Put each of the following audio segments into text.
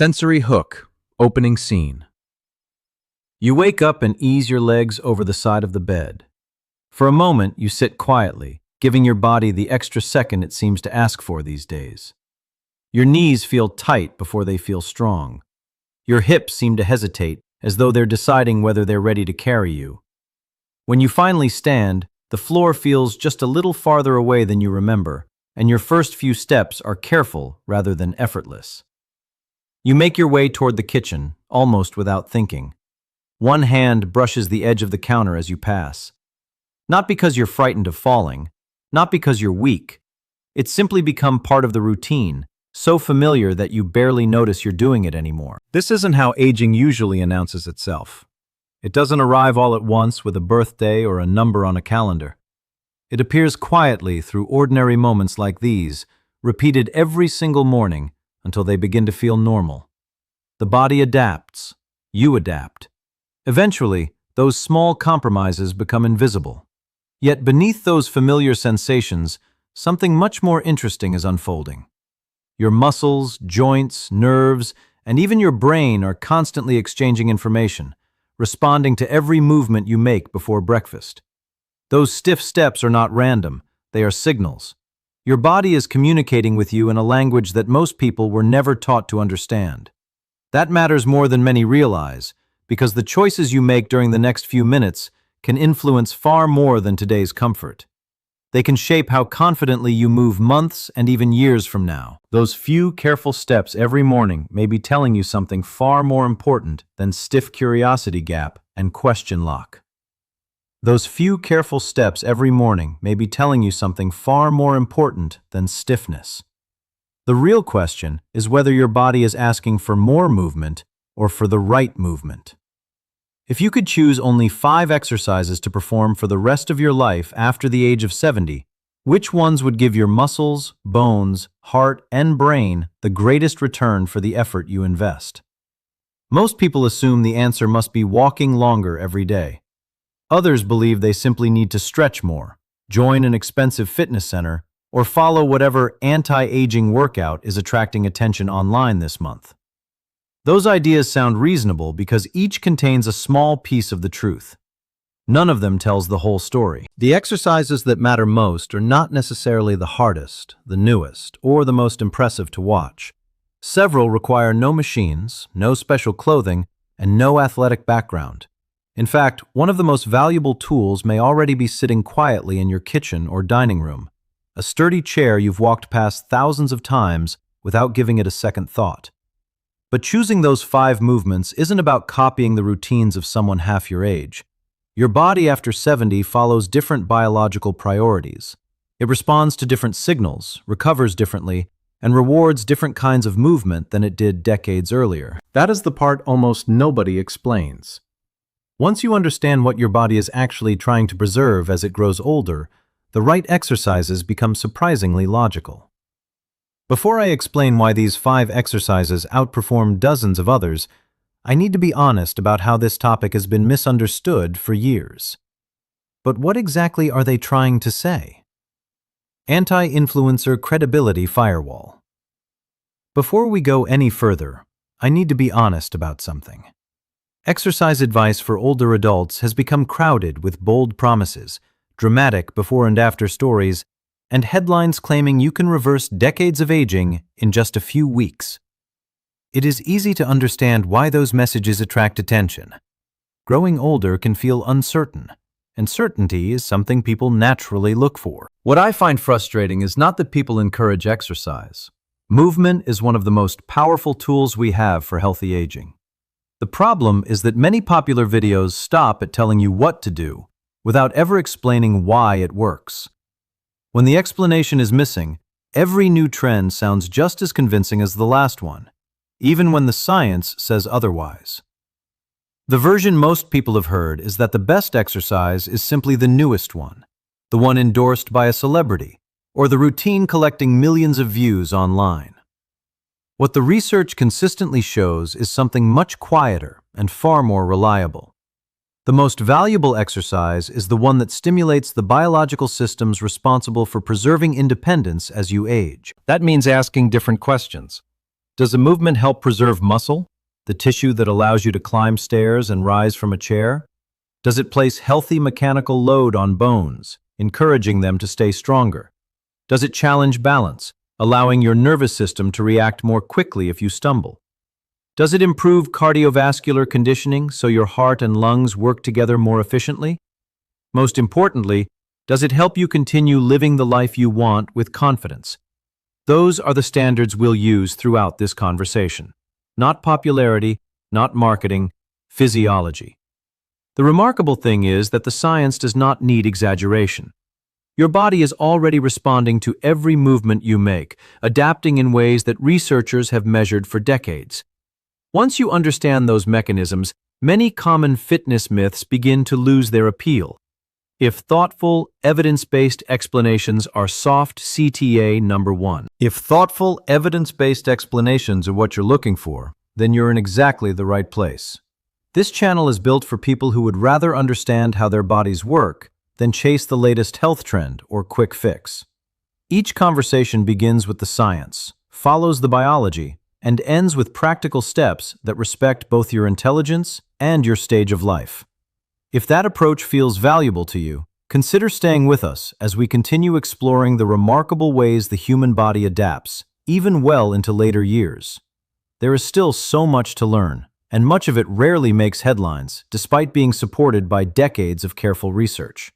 Sensory hook, opening scene. You wake up and ease your legs over the side of the bed. For a moment, you sit quietly, giving your body the extra second it seems to ask for these days. Your knees feel tight before they feel strong. Your hips seem to hesitate, as though they're deciding whether they're ready to carry you. When you finally stand, the floor feels just a little farther away than you remember, and your first few steps are careful rather than effortless. You make your way toward the kitchen, almost without thinking. One hand brushes the edge of the counter as you pass. Not because you're frightened of falling, not because you're weak. It's simply become part of the routine, so familiar that you barely notice you're doing it anymore. This isn't how aging usually announces itself. It doesn't arrive all at once with a birthday or a number on a calendar. It appears quietly through ordinary moments like these, repeated every single morning until they begin to feel normal. The body adapts. You adapt. Eventually, those small compromises become invisible. Yet beneath those familiar sensations, something much more interesting is unfolding. Your muscles, joints, nerves, and even your brain are constantly exchanging information, responding to every movement you make before breakfast. Those stiff steps are not random, they are signals. Your body is communicating with you in a language that most people were never taught to understand. That matters more than many realize, because the choices you make during the next few minutes can influence far more than today's comfort. They can shape how confidently you move months and even years from now. Those few careful steps every morning may be telling you something far more important than stiff curiosity gap and question lock. Those few careful steps every morning may be telling you something far more important than stiffness. The real question is whether your body is asking for more movement or for the right movement. If you could choose only 5 exercises to perform for the rest of your life after the age of 70, which ones would give your muscles, bones, heart, and brain the greatest return for the effort you invest? Most people assume the answer must be walking longer every day. Others believe they simply need to stretch more, join an expensive fitness center, or follow whatever anti-aging workout is attracting attention online this month. Those ideas sound reasonable because each contains a small piece of the truth. None of them tells the whole story. The exercises that matter most are not necessarily the hardest, the newest, or the most impressive to watch. Several require no machines, no special clothing, and no athletic background. In fact, one of the most valuable tools may already be sitting quietly in your kitchen or dining room, a sturdy chair you've walked past thousands of times without giving it a second thought. But choosing those 5 movements isn't about copying the routines of someone half your age. Your body after 70 follows different biological priorities. It responds to different signals, recovers differently, and rewards different kinds of movement than it did decades earlier. That is the part almost nobody explains. Once you understand what your body is actually trying to preserve as it grows older, the right exercises become surprisingly logical. Before I explain why these 5 exercises outperform dozens of others, I need to be honest about how this topic has been misunderstood for years. But what exactly are they trying to say? Anti-influencer credibility firewall. Before we go any further, I need to be honest about something. Exercise advice for older adults has become crowded with bold promises, dramatic before and after stories, and headlines claiming you can reverse decades of aging in just a few weeks. It is easy to understand why those messages attract attention. Growing older can feel uncertain, and certainty is something people naturally look for. What I find frustrating is not that people encourage exercise. Movement is one of the most powerful tools we have for healthy aging. The problem is that many popular videos stop at telling you what to do, without ever explaining why it works. When the explanation is missing, every new trend sounds just as convincing as the last one, even when the science says otherwise. The version most people have heard is that the best exercise is simply the newest one, the one endorsed by a celebrity, or the routine collecting millions of views online. What the research consistently shows is something much quieter and far more reliable. The most valuable exercise is the one that stimulates the biological systems responsible for preserving independence as you age. That means asking different questions. Does a movement help preserve muscle, the tissue that allows you to climb stairs and rise from a chair? Does it place healthy mechanical load on bones, encouraging them to stay stronger? Does it challenge balance, allowing your nervous system to react more quickly if you stumble? Does it improve cardiovascular conditioning so your heart and lungs work together more efficiently? Most importantly, does it help you continue living the life you want with confidence? Those are the standards we'll use throughout this conversation. Not popularity, not marketing, physiology. The remarkable thing is that the science does not need exaggeration. Your body is already responding to every movement you make, adapting in ways that researchers have measured for decades. Once you understand those mechanisms, many common fitness myths begin to lose their appeal. If thoughtful, evidence-based explanations are soft CTA number one. If thoughtful, evidence-based explanations are what you're looking for, then you're in exactly the right place. This channel is built for people who would rather understand how their bodies work than chase the latest health trend or quick fix. Each conversation begins with the science, follows the biology, and ends with practical steps that respect both your intelligence and your stage of life. If that approach feels valuable to you, consider staying with us as we continue exploring the remarkable ways the human body adapts, even well into later years. There is still so much to learn, and much of it rarely makes headlines, despite being supported by decades of careful research.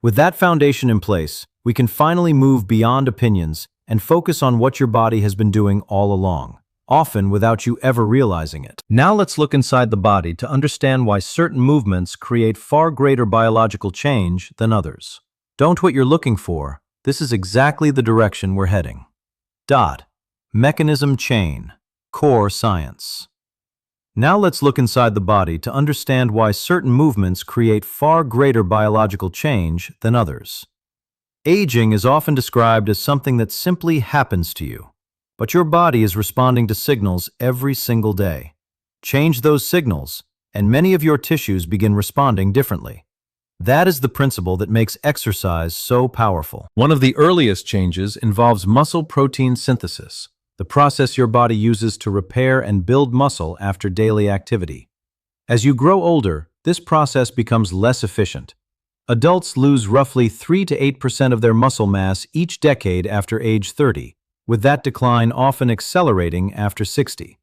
With that foundation in place, we can finally move beyond opinions and focus on what your body has been doing all along, often without you ever realizing it. Now let's look inside the body to understand why certain movements create far greater biological change than others. Don't what you're looking for. This is exactly the direction we're heading. Mechanism chain. Core science. Now let's look inside the body to understand why certain movements create far greater biological change than others. Aging is often described as something that simply happens to you, but your body is responding to signals every single day. Change those signals, and many of your tissues begin responding differently. That is the principle that makes exercise so powerful. One of the earliest changes involves muscle protein synthesis, the process your body uses to repair and build muscle after daily activity. As you grow older, this process becomes less efficient. Adults lose roughly 3 to 8% of their muscle mass each decade after age 30, with that decline often accelerating after 60.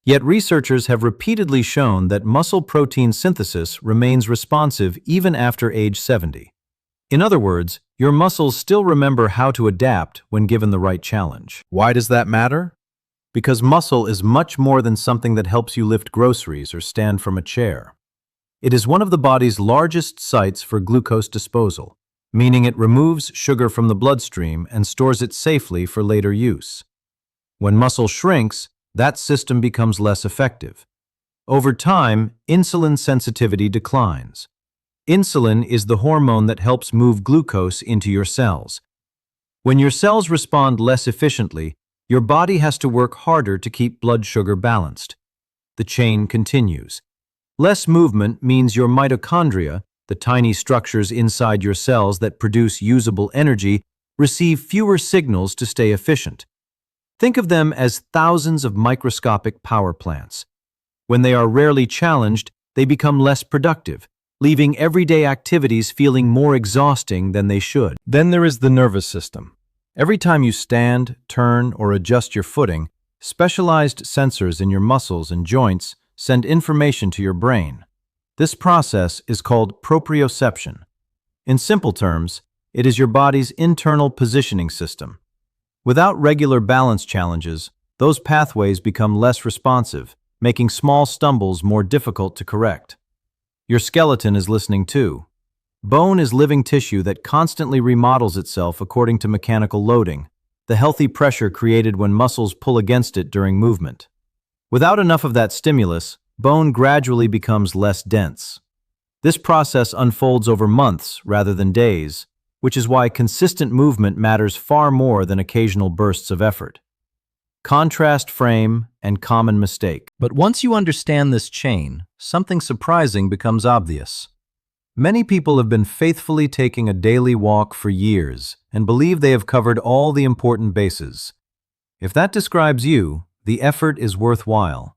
Yet researchers have repeatedly shown that muscle protein synthesis remains responsive even after age 70. In other words, your muscles still remember how to adapt when given the right challenge. Why does that matter? Because muscle is much more than something that helps you lift groceries or stand from a chair. It is one of the body's largest sites for glucose disposal, meaning it removes sugar from the bloodstream and stores it safely for later use. When muscle shrinks, that system becomes less effective. Over time, insulin sensitivity declines. Insulin is the hormone that helps move glucose into your cells. When your cells respond less efficiently, your body has to work harder to keep blood sugar balanced. The chain continues. Less movement means your mitochondria, the tiny structures inside your cells that produce usable energy, receive fewer signals to stay efficient. Think of them as thousands of microscopic power plants. When they are rarely challenged, they become less productive, leaving everyday activities feeling more exhausting than they should. Then there is the nervous system. Every time you stand, turn, or adjust your footing, specialized sensors in your muscles and joints send information to your brain. This process is called proprioception. In simple terms, it is your body's internal positioning system. Without regular balance challenges, those pathways become less responsive, making small stumbles more difficult to correct. Your skeleton is listening too. Bone is living tissue that constantly remodels itself according to mechanical loading, the healthy pressure created when muscles pull against it during movement. Without enough of that stimulus, bone gradually becomes less dense. This process unfolds over months rather than days, which is why consistent movement matters far more than occasional bursts of effort. Contrast frame and common mistake. But once you understand this chain, something surprising becomes obvious. Many people have been faithfully taking a daily walk for years and believe they have covered all the important bases. If that describes you, the effort is worthwhile.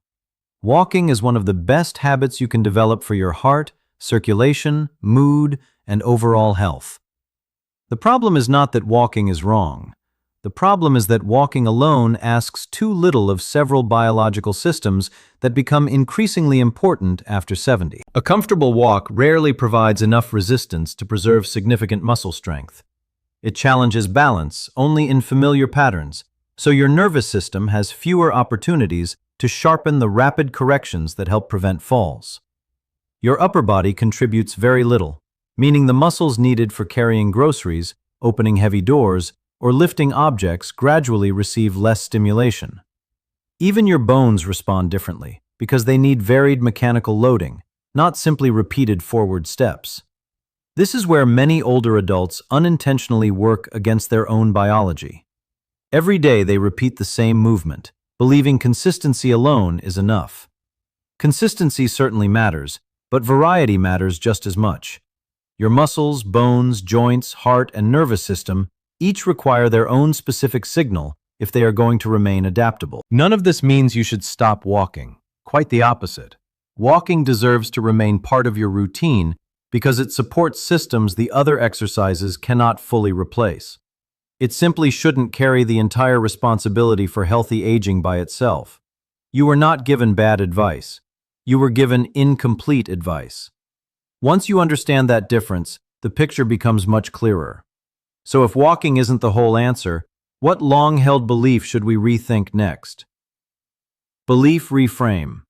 Walking is one of the best habits you can develop for your heart, circulation, mood, and overall health. The problem is not that walking is wrong. The problem is that walking alone asks too little of several biological systems that become increasingly important after 70. A comfortable walk rarely provides enough resistance to preserve significant muscle strength. It challenges balance only in familiar patterns, so your nervous system has fewer opportunities to sharpen the rapid corrections that help prevent falls. Your upper body contributes very little, meaning the muscles needed for carrying groceries, opening heavy doors, or lifting objects gradually receive less stimulation. Even your bones respond differently because they need varied mechanical loading, not simply repeated forward steps. This is where many older adults unintentionally work against their own biology. Every day they repeat the same movement, believing consistency alone is enough. Consistency certainly matters, but variety matters just as much. Your muscles, bones, joints, heart, and nervous system each require their own specific signal if they are going to remain adaptable. None of this means you should stop walking. Quite the opposite. Walking deserves to remain part of your routine because it supports systems the other exercises cannot fully replace. It simply shouldn't carry the entire responsibility for healthy aging by itself. You were not given bad advice. You were given incomplete advice. Once you understand that difference, the picture becomes much clearer. So if walking isn't the whole answer, what long-held belief should we rethink next? Belief reframe.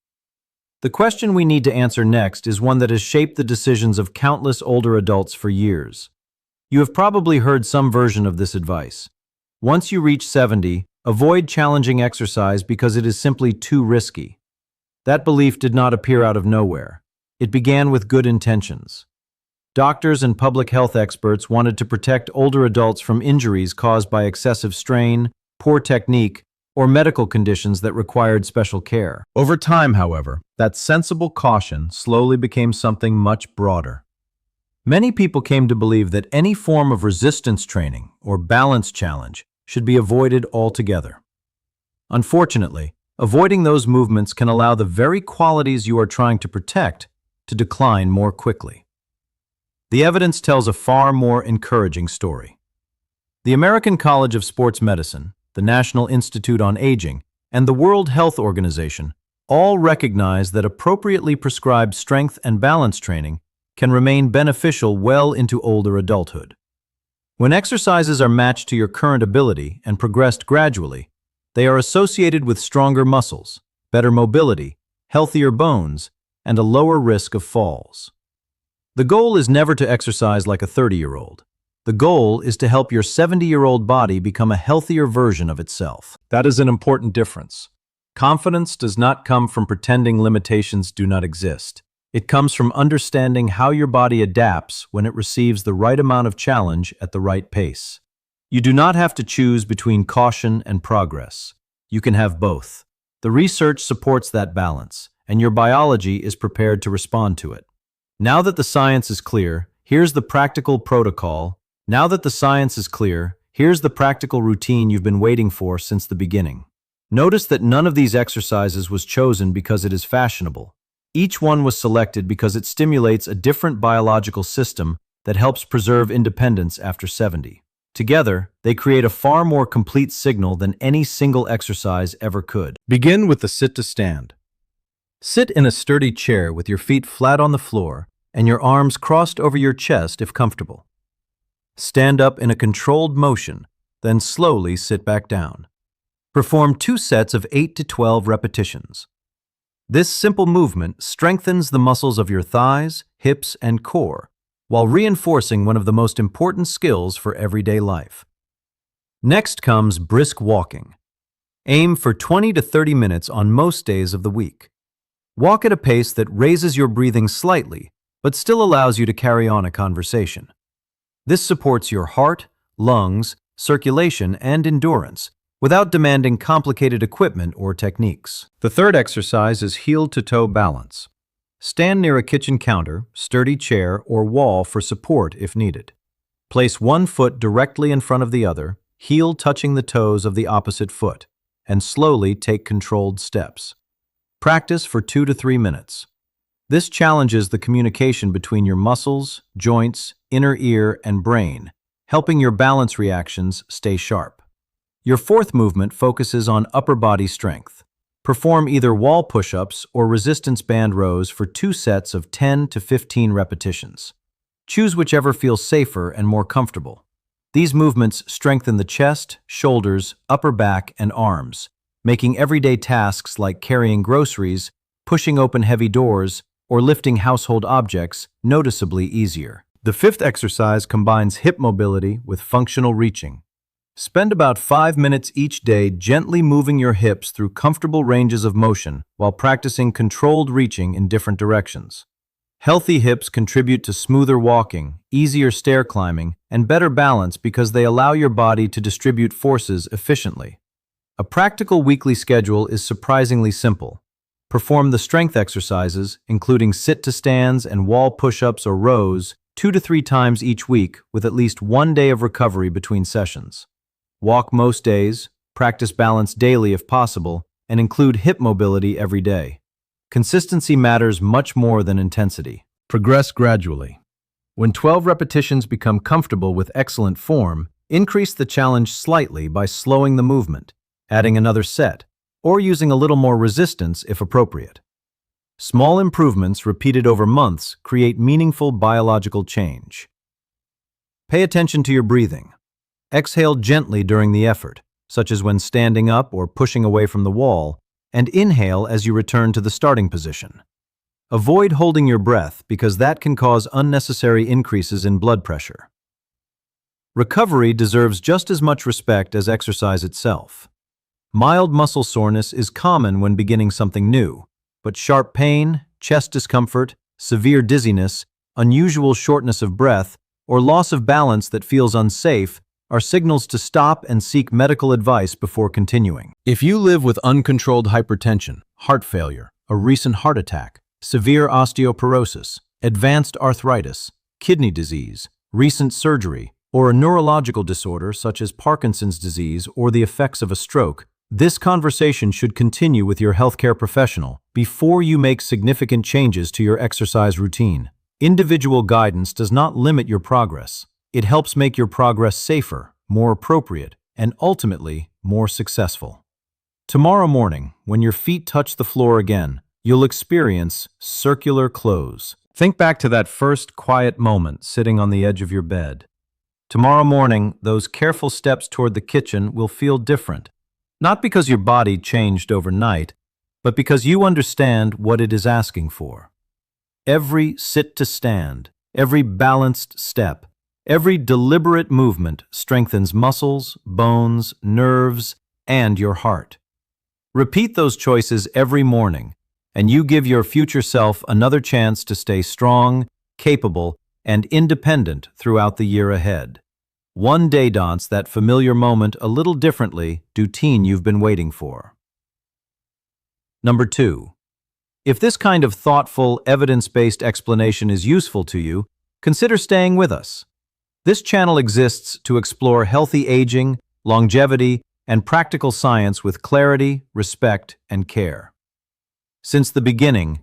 The question we need to answer next is one that has shaped the decisions of countless older adults for years. You have probably heard some version of this advice. Once you reach 70, avoid challenging exercise because it is simply too risky. That belief did not appear out of nowhere. It began with good intentions. Doctors and public health experts wanted to protect older adults from injuries caused by excessive strain, poor technique, or medical conditions that required special care. Over time, however, that sensible caution slowly became something much broader. Many people came to believe that any form of resistance training or balance challenge should be avoided altogether. Unfortunately, avoiding those movements can allow the very qualities you are trying to protect to decline more quickly. The evidence tells a far more encouraging story. The American College of Sports Medicine, the National Institute on Aging, and the World Health Organization all recognize that appropriately prescribed strength and balance training can remain beneficial well into older adulthood. When exercises are matched to your current ability and progressed gradually, they are associated with stronger muscles, better mobility, healthier bones, and a lower risk of falls. The goal is never to exercise like a 30-year-old. The goal is to help your 70-year-old body become a healthier version of itself. That is an important difference. Confidence does not come from pretending limitations do not exist. It comes from understanding how your body adapts when it receives the right amount of challenge at the right pace. You do not have to choose between caution and progress. You can have both. The research supports that balance, and your biology is prepared to respond to it. Now that the science is clear, here's the practical protocol. Now that the science is clear, here's the practical routine you've been waiting for since the beginning. Notice that none of these exercises was chosen because it is fashionable. Each one was selected because it stimulates a different biological system that helps preserve independence after 70. Together, they create a far more complete signal than any single exercise ever could. Begin with the sit to stand. Sit in a sturdy chair with your feet flat on the floor and your arms crossed over your chest if comfortable. Stand up in a controlled motion, then slowly sit back down. Perform 2 sets of 8 to 12 repetitions. This simple movement strengthens the muscles of your thighs, hips, and core, while reinforcing one of the most important skills for everyday life. Next comes brisk walking. Aim for 20 to 30 minutes on most days of the week. Walk at a pace that raises your breathing slightly, but still allows you to carry on a conversation. This supports your heart, lungs, circulation, and endurance without demanding complicated equipment or techniques. The third exercise is heel-to-toe balance. Stand near a kitchen counter, sturdy chair, or wall for support if needed. Place one foot directly in front of the other, heel touching the toes of the opposite foot, and slowly take controlled steps. Practice for 2 to 3 minutes. This challenges the communication between your muscles, joints, inner ear, and brain, helping your balance reactions stay sharp. Your fourth movement focuses on upper body strength. Perform either wall push-ups or resistance band rows for 2 sets of 10 to 15 repetitions. Choose whichever feels safer and more comfortable. These movements strengthen the chest, shoulders, upper back, and arms, making everyday tasks like carrying groceries, pushing open heavy doors, or lifting household objects noticeably easier. The fifth exercise combines hip mobility with functional reaching. Spend about 5 minutes each day gently moving your hips through comfortable ranges of motion while practicing controlled reaching in different directions. Healthy hips contribute to smoother walking, easier stair climbing, and better balance because they allow your body to distribute forces efficiently. A practical weekly schedule is surprisingly simple. Perform the strength exercises, including sit-to-stands and wall push-ups or rows, 2 to 3 times each week with at least 1 day of recovery between sessions. Walk most days, practice balance daily if possible, and include hip mobility every day. Consistency matters much more than intensity. Progress gradually. When 12 repetitions become comfortable with excellent form, increase the challenge slightly by slowing the movement, adding another set, or using a little more resistance if appropriate. Small improvements repeated over months create meaningful biological change. Pay attention to your breathing. Exhale gently during the effort, such as when standing up or pushing away from the wall, and inhale as you return to the starting position. Avoid holding your breath because that can cause unnecessary increases in blood pressure. Recovery deserves just as much respect as exercise itself. Mild muscle soreness is common when beginning something new, but sharp pain, chest discomfort, severe dizziness, unusual shortness of breath, or loss of balance that feels unsafe are signals to stop and seek medical advice before continuing. If you live with uncontrolled hypertension, heart failure, a recent heart attack, severe osteoporosis, advanced arthritis, kidney disease, recent surgery, or a neurological disorder such as Parkinson's disease or the effects of a stroke, this conversation should continue with your healthcare professional before you make significant changes to your exercise routine. Individual guidance does not limit your progress. It helps make your progress safer, more appropriate, and ultimately more successful. Tomorrow morning, when your feet touch the floor again, you'll experience circular close. Think back to that first quiet moment sitting on the edge of your bed. Tomorrow morning, those careful steps toward the kitchen will feel different. Not because your body changed overnight, but because you understand what it is asking for. Every sit-to-stand, every balanced step, every deliberate movement strengthens muscles, bones, nerves, and your heart. Repeat those choices every morning, and you give your future self another chance to stay strong, capable, and independent throughout the year ahead. One day dance that familiar moment a little differently, routine you've been waiting for. Number 2. If this kind of thoughtful, evidence-based explanation is useful to you, consider staying with us. This channel exists to explore healthy aging, longevity, and practical science with clarity, respect, and care. Since the beginning,